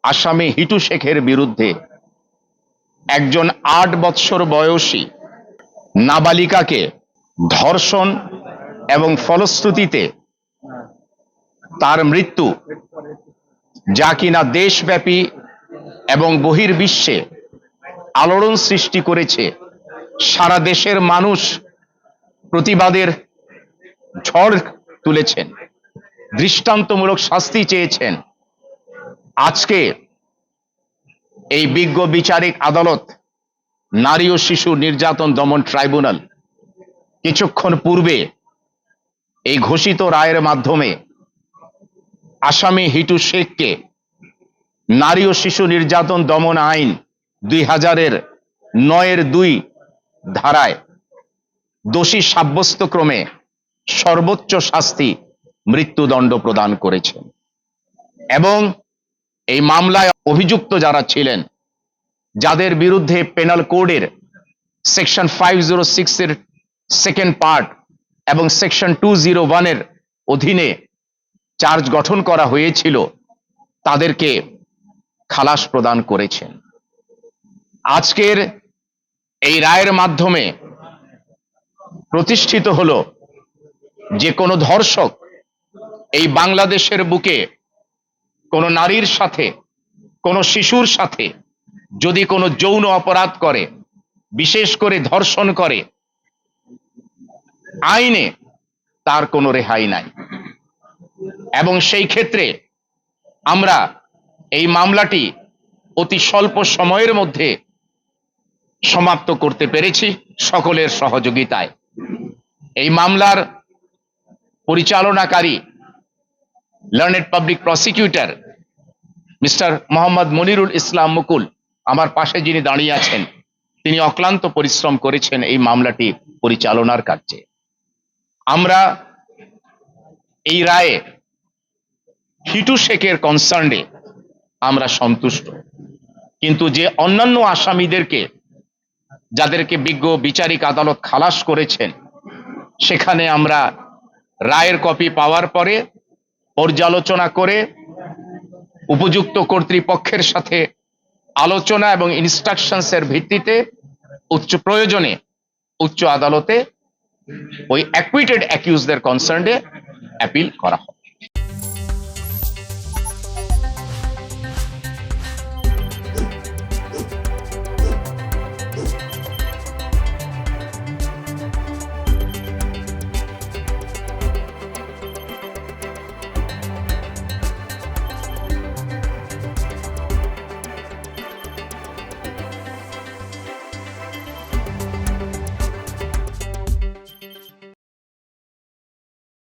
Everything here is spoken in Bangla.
আসামি হিটু শেখের বিরুদ্ধে একজন ৮ বৎসর বয়সী নাবালিকাকে ধর্ষণ এবং ফলশ্রুতিতে তার মৃত্যু, যা কিনা দেশব্যাপী এবং বহির্বিশ্বে আলোড়ন সৃষ্টি করেছে। সারা দেশের মানুষ প্রতিবাদের ঝড় তুলেছেন, দৃষ্টান্তমূলক শাস্তি চেয়েছেন। আজকে এই বিজ্ঞ বিচারিক আদালত, নারী ও শিশু নির্যাতন দমন ট্রাইব্যুনাল কিছুক্ষণ পূর্বে এই ঘোষিত রায়ের মাধ্যমে আসামি হিটু শেখকে নারী ও শিশু নির্যাতন দমন আইন 2009-2 ধারায় দোষী সাব্যস্ত ক্রমে সর্বোচ্চ শাস্তি মৃত্যুদণ্ড প্রদান করেছেন। এবং এই মামলায় অভিযুক্ত যারা ছিলেন, যাদের বিরুদ্ধে পেনাল কোডের সেকশন 506 এর সেকেন্ড পার্ট এবং সেকশন 201 এর অধীনে চার্জ গঠন করা হয়েছিল, তাদেরকে খালাস প্রদান করেছেন। আজকের এই রায়ের মাধ্যমে প্রতিষ্ঠিত হলো যে কোনো ধর্ষক এই বাংলাদেশের বুকে কোনো নারীর সাথে, কোনো শিশুর সাথে যদি কোনো যৌন অপরাধ করে, বিশেষ করে ধর্ষণ করে, আইনে তার কোনো রেহাই নাই। এবং সেই ক্ষেত্রে আমরা এই মামলাটি অতি স্বল্প সময়ের মধ্যে সমাপ্ত করতে পেরেছি সকলের সহযোগিতায়। এই মামলার পরিচালনাকারী learned public prosecutor mister Mohammad Monirul Islam Mukul, আমার পাশে যিনি দাঁড়িয়ে আছেন, তিনি অক্লান্ত পরিশ্রম করেছেন এই মামলাটি পরিচালনার কাজে। আমরা এই রায়ে হিটু শেখের কনসার্নে আমরা সন্তুষ্ট, কিন্তু যে অন্যান্য আসামিদেরকে, যাদেরকে বিজ্ঞ বিচারিক আদালত খালাস করেছেন, সেখানে আমরা রায়ের কপি পাওয়ার পরে পর্যালোচনা করে উপযুক্ত কর্তৃপক্ষের সাথে আলোচনা এবং ইনস্ট্রাকশনসের ভিত্তিতে প্রয়োজনে উচ্চ আদালতে ওই অ্যাকুইটেড অ্যাকিউজদের কনসার্নে অ্যাপিল করা হবে।